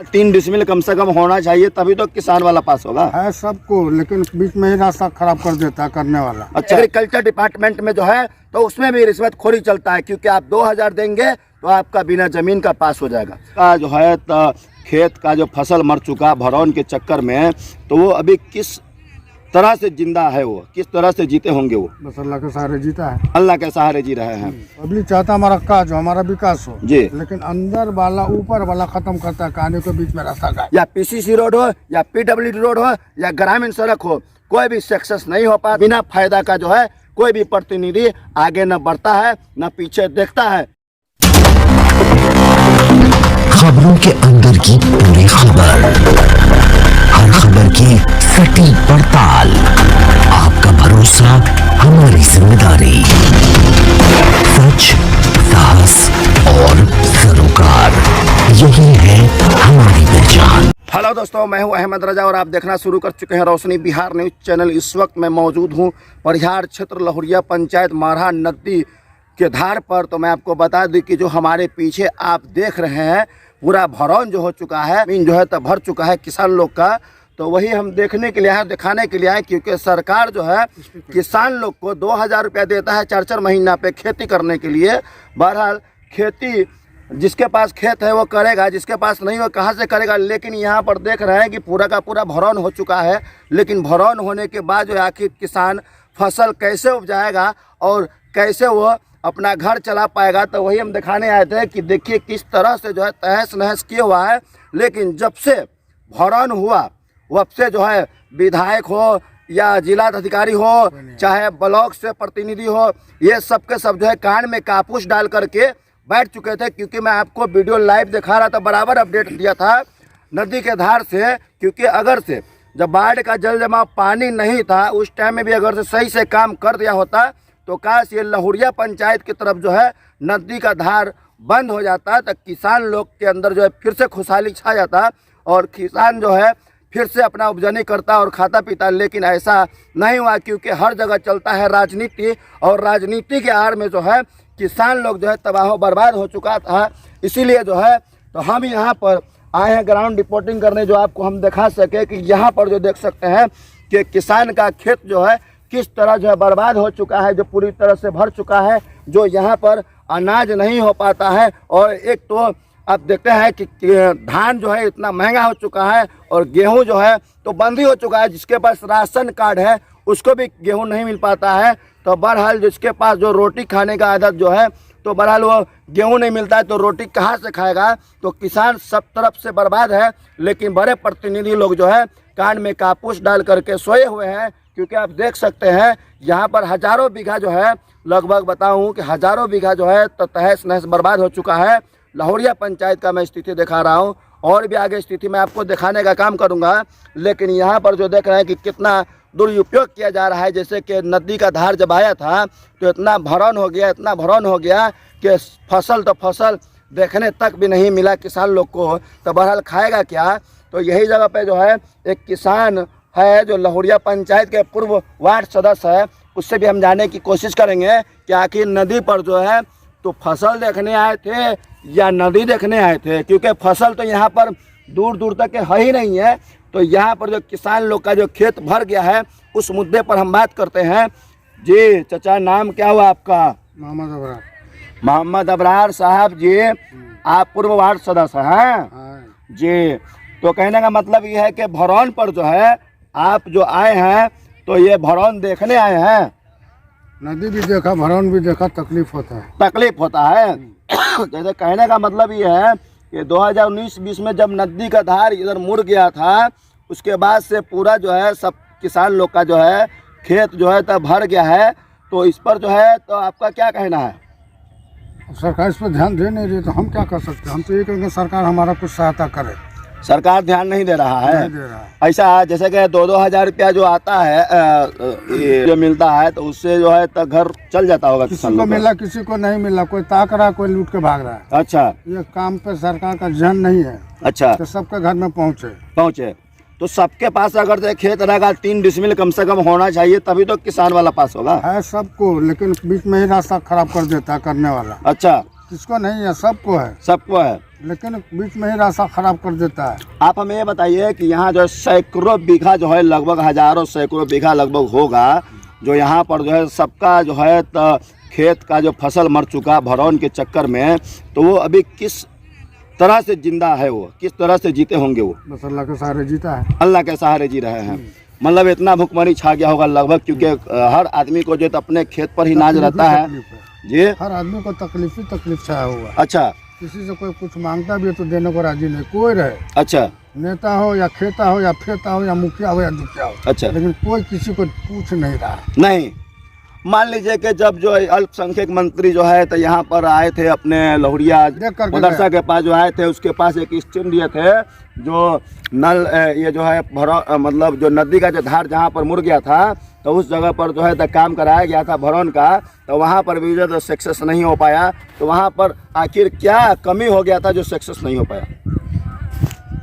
3 decimal कम से कम होना चाहिए, तभी तो किसान वाला पास होगा। है सबको, लेकिन बीच में ही रास्ता खराब कर देता है करने वाला। अच्छा, एग्रीकल्चर डिपार्टमेंट में जो है तो उसमें भी रिश्वतखोरी चलता है, क्योंकि आप 2000 देंगे तो आपका बिना जमीन का पास हो जाएगा। का जो है तो खेत का जो फसल मर चुका भरौन के चक्कर में, तो वो अभी किस तरह से जिंदा है, वो किस तरह से जीते होंगे? वो बस अल्लाह के सहारे जीता है। अल्लाह के सहारे जी रहे हैं। पब्लिक चाहता हमारा काज हो, हमारा विकास हो जी, लेकिन अंदर वाला ऊपर वाला खत्म करता है, कहानी के बीच में रास्ता का। या पीसीसी रोड हो या पीडब्ल्यूडी रोड हो या ग्रामीण सड़क हो, कोई भी सक्सेस नहीं हो पाता। बिना फायदा का जो है कोई भी प्रतिनिधि आगे न बढ़ता है न पीछे देखता है। खबरों के अंदर की पूरी खबर, हर खबर की सटीक पड़ताल, आपका भरोसा हमारी जिम्मेदारी, सच, साहस और सरोकार, यही है हमारी पहचान। हेलो दोस्तों, मैं हूं अहमद रजा और आप देखना शुरू कर चुके हैं रोशनी बिहार न्यूज चैनल। इस वक्त मैं मौजूद हूं परिहार क्षेत्र लहुरिया पंचायत मारहा नदी के धार पर। तो मैं आपको बता दूं कि जो हमारे पीछे आप देख रहे हैं पूरा भरौन जो हो चुका है, जमीन जो है तो भर चुका है किसान लोग का। तो वही हम देखने के लिए आए, दिखाने के लिए आए, क्योंकि सरकार जो है किसान लोग को 2000 रुपया देता है 4-4 महीना पे खेती करने के लिए। बहरहाल खेती जिसके पास खेत है वो करेगा, जिसके पास नहीं वो कहाँ से करेगा। लेकिन यहाँ पर देख रहे हैं कि पूरा का पूरा भरौन हो चुका है। लेकिन भरौन होने के बाद जो आखिर किसान फसल कैसे उपजाएगा और कैसे वो अपना घर चला पाएगा, तो वही हम दिखाने आए थे कि देखिए किस तरह से जो है तहस नहस किया हुआ है। लेकिन जब से भरौन हुआ वब से जो है विधायक हो या जिला अधिकारी हो चाहे ब्लॉक से प्रतिनिधि हो, ये सब के सब जो है कान में कापूस डाल करके बैठ चुके थे। क्योंकि मैं आपको वीडियो लाइव दिखा रहा था, बराबर अपडेट दिया था नदी के धार से। क्योंकि अगर से जब बाढ़ का जल जमाव पानी नहीं था उस टाइम में भी अगर से सही से काम कर दिया होता तो काश ये लहुरिया पंचायत की तरफ जो है नदी का धार बंद हो जाता, तो किसान लोग के अंदर जो है फिर से खुशहाली छा जाता और किसान जो है फिर से अपना उपजनी करता और खाता पीता। लेकिन ऐसा नहीं हुआ, क्योंकि हर जगह चलता है राजनीति और राजनीति के आड़ में जो है किसान लोग जो है तबाह बर्बाद हो चुका था। इसीलिए जो है तो हम यहाँ पर आए हैं ग्राउंड रिपोर्टिंग करने, जो आपको हम दिखा सके कि यहाँ पर जो देख सकते हैं कि किसान का खेत जो है किस तरह जो है बर्बाद हो चुका है, जो पूरी तरह से भर चुका है, जो यहाँ पर अनाज नहीं हो पाता है। और एक तो आप देखते हैं कि धान जो है इतना महंगा हो चुका है और गेहूं जो है तो बंद ही हो चुका है। जिसके पास राशन कार्ड है उसको भी गेहूं नहीं मिल पाता है। तो बहरहाल जिसके पास जो रोटी खाने का आदत जो है, तो बहरहाल वो गेहूं नहीं मिलता है तो रोटी कहाँ से खाएगा। तो किसान सब तरफ से बर्बाद है। लेकिन बड़े प्रतिनिधि लोग जो है कान में कापूस डाल करके सोए हुए हैं। क्योंकि आप देख सकते हैं यहाँ पर हज़ारों बीघा जो है, लगभग बताऊं कि हज़ारों बीघा जो है तो तहस नहस बर्बाद हो चुका है। लहुरिया पंचायत का मैं स्थिति दिखा रहा हूँ और भी आगे स्थिति मैं आपको दिखाने का काम करूँगा। लेकिन यहाँ पर जो देख रहे हैं कि कितना दुरुपयोग किया जा रहा है। जैसे कि नदी का धार जब आया था तो इतना भरौन हो गया, इतना भरौन हो गया कि फसल देखने तक भी नहीं मिला किसान लोग को। तो बहरहाल खाएगा क्या। तो यही जगह पे जो है एक किसान है जो लहुरिया पंचायत के पूर्व वार्ड सदस्य है, उससे भी हम जानने की कोशिश करेंगे कि आखिर नदी पर जो है तो फसल देखने आए थे या नदी देखने आए थे। क्योंकि फसल तो यहाँ पर दूर दूर तक है ही नहीं है। तो यहाँ पर जो किसान लोग का जो खेत भर गया है उस मुद्दे पर हम बात करते हैं। जी चाचा, नाम क्या हुआ आपका? मोहम्मद अबरार। मोहम्मद अबरार साहब जी, आप पूर्व वार्ड सदस्य हैं जी। तो कहने का मतलब ये है कि भरौन पर जो है आप जो आए हैं तो ये भरौन देखने आए हैं। नदी भी देखा, भरौन भी देखा, तकलीफ होता है। तकलीफ होता है। जैसे कहने का मतलब ये है कि 2019-20 में जब नदी का धार इधर मुड़ गया था उसके बाद से पूरा जो है सब किसान लोग का जो है खेत जो है तब भर गया है। तो इस पर जो है तो आपका क्या कहना है? सरकार इस पर ध्यान दे नहीं रही तो हम क्या कर सकते हैं। हम तो ये कहेंगे सरकार हमारा कुछ सहायता करे। सरकार ध्यान नहीं दे रहा है। नहीं दे रहा है। ऐसा जैसे कि 2-2 हज़ार रुपया जो आता है जो मिलता है तो उससे जो है तो घर चल जाता होगा किसी किसान को लोग का। मिला, किसी को नहीं मिला, कोई ताक रहा, कोई लूट के भाग रहा है। अच्छा ये काम पे सरकार का ध्यान नहीं है। अच्छा, तो सबके घर में पहुँचे तो सबके पास अगर से खेत रहेगा 3 डिसमिल कम से कम होना चाहिए, तभी तो किसान वाला पास होगा। है सबको, लेकिन बीच में ही रास्ता खराब कर देता है करने वाला। अच्छा, किसको नहीं है, सबको है। सबको है। लेकिन बीच में ही रास्ता खराब कर देता है। आप हमें ये बताइए कि यहाँ जो है सैकड़ों बीघा जो है, लगभग हजारों सैकड़ों बीघा लगभग होगा, जो यहाँ पर जो है सबका जो है खेत का जो फसल मर चुका भरौन के चक्कर में, तो वो अभी किस तरह से जिंदा है, वो किस तरह से जीते होंगे? वो बस अल्लाह के सहारे जीता है। अल्लाह के सहारे जी रहे हैं। मतलब इतना भुखमरी छा गया होगा लगभग, क्योंकि हर आदमी को जो है अपने खेत पर ही नाज रहता है जी। हर आदमी को तकलीफ ही तकलीफ छाया हुआ। अच्छा, किसी से कोई कुछ मांगता भी है तो देने को राजी नहीं कोई रहे। अच्छा, नेता हो या खेता हो या फेता हो या मुखिया हो या दुखिया हो, अच्छा, लेकिन कोई किसी को पूछ नहीं रहा। नहीं। मान लीजिए कि जब जो अल्पसंख्यक मंत्री जो है तो यहाँ पर आए थे अपने लहुरिया मदरसा के पास जो आए थे, उसके पास एक स्कीम दिए थे जो नल ये जो है मतलब जो नदी का जो धार जहाँ पर मुड़ गया था, तो उस जगह पर जो है तो काम कराया गया था भरौन का, तो वहाँ पर भी जो सक्सेस नहीं हो पाया। तो वहाँ पर आखिर क्या कमी हो गया था जो सक्सेस नहीं हो पाया?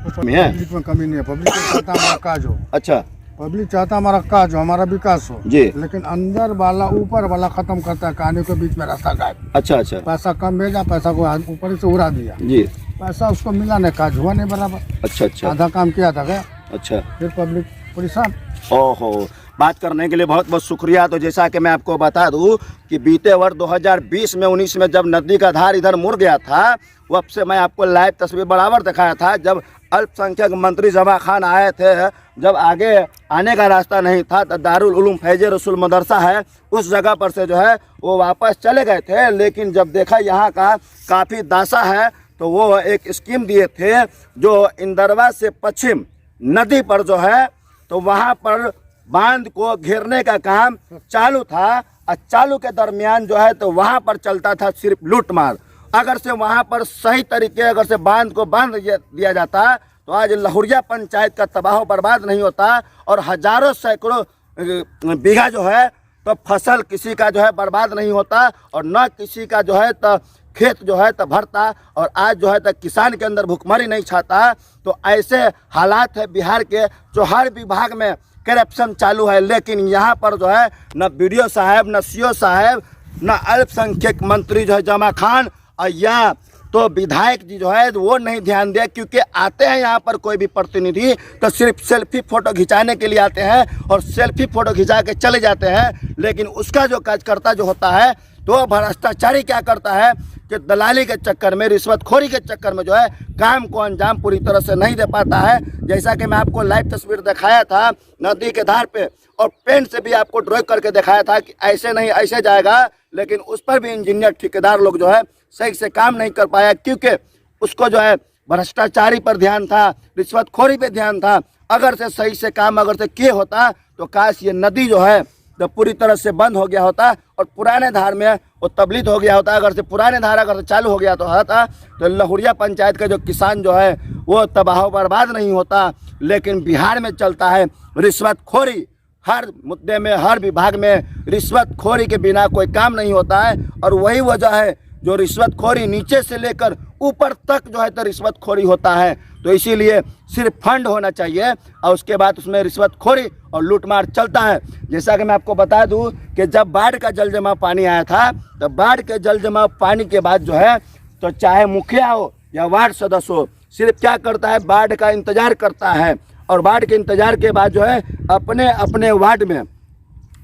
पब्लिक में कमी नहीं है, पब्लिक चाहता हमारा काज हो। अच्छा, पब्लिक चाहता हमारा काज हो, हमारा विकास हो जी, लेकिन अंदर वाला ऊपर वाला खत्म करता है, कहानी के बीच में रास्ता गायब। अच्छा, अच्छा, पैसा कम भेजा, पैसा को ऊपर से उड़ा दिया जी, पैसा उसको मिला नहीं, काज हुआ नहीं बराबर। अच्छा, अच्छा, आधा काम किया था गया, अच्छा, फिर पब्लिक परेशान। ओहो, बात करने के लिए बहुत बहुत शुक्रिया। तो जैसा कि मैं आपको बता दूं कि बीते वर्ष 2020 में 19 में जब नदी का धार इधर मुड़ गया था, वब से मैं आपको लाइव तस्वीर बराबर दिखाया था। जब अल्पसंख्यक मंत्री जमा खान आए थे, जब आगे आने का रास्ता नहीं था, तो दारुल उलूम फैज रसूल मदरसा है, उस जगह पर से जो है वो वापस चले गए थे। लेकिन जब देखा यहाँ का काफ़ी दासा है, तो वो एक स्कीम दिए थे जो इंदरवा से पश्चिम नदी पर जो है, तो वहाँ पर बांध को घेरने का काम चालू था। और चालू के दरमियान जो है तो वहाँ पर चलता था सिर्फ लूटमार। अगर से वहाँ पर सही तरीके अगर से बांध को बांध दिया जाता, तो आज लहुरिया पंचायत का तबाह बर्बाद नहीं होता और हजारों सैकड़ों बीघा जो है तो फसल किसी का जो है बर्बाद नहीं होता, और न किसी का जो है तो खेत जो है तो भरता, और आज जो है तो किसान के अंदर भुखमरी नहीं छाता। तो ऐसे हालात है बिहार के, जो हर विभाग में करप्शन चालू है। लेकिन यहाँ पर जो है न बीडीओ साहब, न सीओ साहब, न अल्पसंख्यक मंत्री जो है जमा खान, और या तो विधायक जी जो है वो नहीं ध्यान दिया। क्योंकि आते हैं यहाँ पर कोई भी प्रतिनिधि तो सिर्फ सेल्फी फ़ोटो खिंचाने के लिए आते हैं और सेल्फी फ़ोटो खिंचा के चले जाते हैं। लेकिन उसका जो कार्यकर्ता जो होता है, तो भ्रष्टाचारी क्या करता है कि दलाली के चक्कर में, रिश्वतखोरी के चक्कर में जो है काम को अंजाम पूरी तरह से नहीं दे पाता है। जैसा कि मैं आपको लाइव तस्वीर दिखाया था नदी के धार पे, और पेन से भी आपको ड्रॉ करके दिखाया था कि ऐसे नहीं ऐसे जाएगा, लेकिन उस पर भी इंजीनियर ठेकेदार लोग जो है सही से काम नहीं कर पाया, क्योंकि उसको जो है भ्रष्टाचारी पर ध्यान था, रिश्वतखोरी पे ध्यान था। अगर से सही से काम अगर से किए होता, तो काश ये नदी जो है तो पूरी तरह से बंद हो गया होता और पुराने धार में वो तबलीत हो गया होता। अगर से पुराने धार अगर से चालू हो गया तो लहुरिया पंचायत का जो किसान जो है वो तबाह बर्बाद नहीं होता। लेकिन बिहार में चलता है रिश्वतखोरी, हर मुद्दे में, हर विभाग में रिश्वतखोरी के बिना कोई काम नहीं होता है। और वही वजह है जो रिश्वतखोरी नीचे से लेकर ऊपर तक जो है तो रिश्वतखोरी होता है। तो इसीलिए सिर्फ फंड होना चाहिए और उसके बाद उसमें रिश्वतखोरी और लूटमार चलता है। जैसा कि मैं आपको बता दूं कि जब बाढ़ का जल जमाव पानी आया था, तो बाढ़ के जल जमाव पानी के बाद जो है तो चाहे मुखिया हो या वार्ड सदस्य हो, सिर्फ क्या करता है, बाढ़ का इंतजार करता है। और बाढ़ के इंतजार के बाद जो है अपने अपने वार्ड में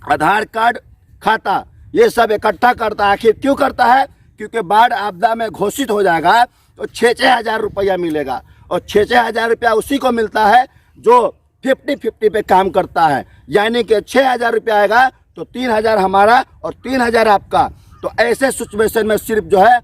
आधार कार्ड, खाता, ये सब इकट्ठा करता है। आखिर क्यों करता है? क्योंकि बाढ़ आपदा में घोषित हो जाएगा तो 6-6 हज़ार रुपया मिलेगा, और 6-6 हज़ार रुपया उसी को मिलता है जो 50-50 पे काम करता है। यानी कि 6 हज़ार रुपया आएगा तो 3 हज़ार हमारा और 3 हज़ार आपका। तो ऐसे सिचुएशन में सिर्फ जो है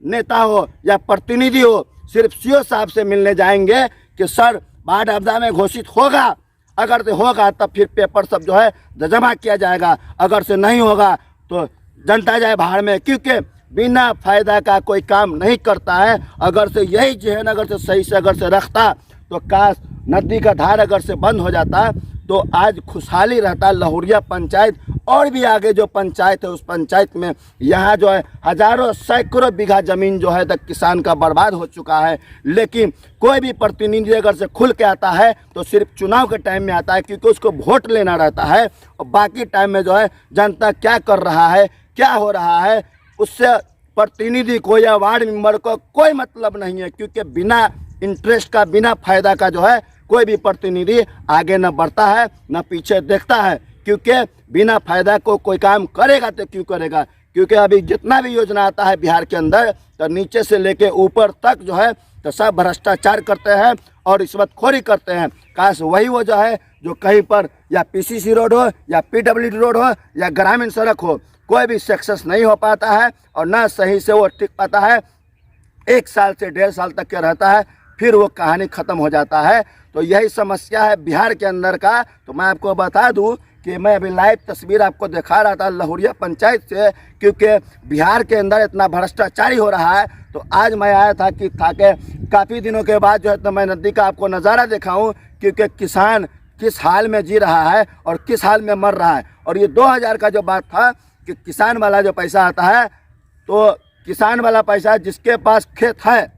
नेता हो या प्रतिनिधि हो, सिर्फ सीओ साहब से मिलने जाएंगे कि सर बाढ़ आपदा में घोषित होगा, अगर से होगा तब फिर पेपर सब जो है जमा किया जाएगा, अगर से नहीं होगा तो जनता जाए बाहर में। क्योंकि बिना फायदा का कोई काम नहीं करता है। अगर से यही जहन अगर से सही से अगर से रखता, तो काश नदी का धार अगर से बंद हो जाता तो आज खुशहाली रहता लहुरिया पंचायत। और भी आगे जो पंचायत है, उस पंचायत में यहाँ जो है हजारों सैकड़ों बीघा ज़मीन जो है तक किसान का बर्बाद हो चुका है। लेकिन कोई भी प्रतिनिधि अगर से खुल के आता है तो सिर्फ चुनाव के टाइम में आता है, क्योंकि उसको वोट लेना रहता है। और बाकी टाइम में जो है जनता क्या कर रहा है, क्या हो रहा है, उससे प्रतिनिधि को या वार्ड मेंबर को कोई मतलब नहीं है, क्योंकि बिना इंटरेस्ट का, बिना फायदा का जो है कोई भी प्रतिनिधि आगे न बढ़ता है न पीछे देखता है। क्योंकि बिना फायदा को कोई काम करेगा तो क्यों करेगा, क्योंकि अभी जितना भी योजना आता है बिहार के अंदर तो नीचे से लेके ऊपर तक जो है तो सब भ्रष्टाचार करते हैं और रिश्वतखोरी करते हैं। काश वही वो जो है जो कहीं पर या पीसीसी रोड हो या पीडब्ल्यूडी रोड हो या ग्रामीण सड़क हो, कोई भी सक्सेस नहीं हो पाता है और ना सही से वो टिक पाता है। 1 साल से 1.5 साल तक के रहता है, फिर वो कहानी ख़त्म हो जाता है। तो यही समस्या है बिहार के अंदर का। तो मैं आपको बता दूं कि मैं अभी लाइव तस्वीर आपको दिखा रहा था लहुरिया पंचायत से, क्योंकि बिहार के अंदर इतना भ्रष्टाचारी हो रहा है। तो आज मैं आया था कि काफ़ी दिनों के बाद जो है तो मैं नदी का आपको नज़ारा दिखाऊं, क्योंकि किसान किस हाल में जी रहा है और किस हाल में मर रहा है। और ये 2000 का जो बात था कि किसान वाला जो पैसा आता है, तो किसान वाला पैसा जिसके पास खेत है,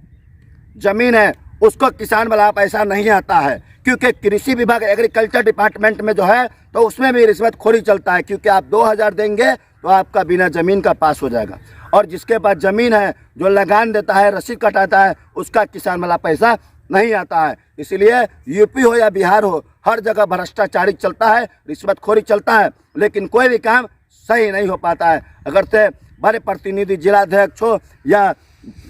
ज़मीन है, उसको किसान वाला पैसा नहीं आता है, क्योंकि कृषि विभाग एग्रीकल्चर डिपार्टमेंट में जो है तो उसमें भी रिश्वतखोरी चलता है। क्योंकि आप 2000 देंगे तो आपका बिना ज़मीन का पास हो जाएगा, और जिसके पास ज़मीन है, जो लगान देता है, रसीद कटाता है, उसका किसान वाला पैसा नहीं आता है। इसलिए यूपी हो या बिहार हो, हर जगह भ्रष्टाचारी चलता है, रिश्वतखोरी चलता है, लेकिन कोई भी काम सही नहीं हो पाता है। अगर से बड़े प्रतिनिधि, जिलाध्यक्ष हो या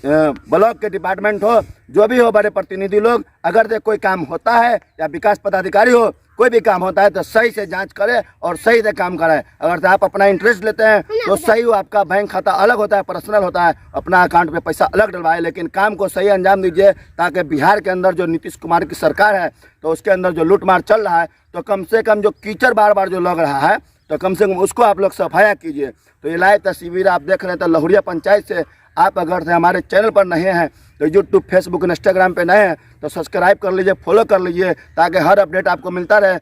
ब्लॉक के डिपार्टमेंट हो, जो भी हो बड़े प्रतिनिधि लोग, अगर से कोई काम होता है या विकास पदाधिकारी हो, कोई भी काम होता है तो सही से जांच करे और सही से काम कराए। अगर से आप अपना इंटरेस्ट लेते हैं तो सही हो, आपका बैंक खाता अलग होता है, पर्सनल होता है, अपना अकाउंट पे पैसा अलग डलवाए, लेकिन काम को सही अंजाम दीजिए, ताकि बिहार के अंदर जो नीतीश कुमार की सरकार है तो उसके अंदर जो लूटमार चल रहा है, तो कम से कम जो कीचड़ बार बार जो लग रहा है तो कम से कम उसको आप लोग सफाया कीजिए। तो ये लाइव तस्वीर आप देख रहे हैं तो लहुरिया पंचायत से। आप अगर से हमारे चैनल पर नए हैं तो यूट्यूब, फेसबुक, इंस्टाग्राम पे नए हैं तो सब्सक्राइब कर लीजिए, फॉलो कर लीजिए, ताकि हर अपडेट आपको मिलता रहे।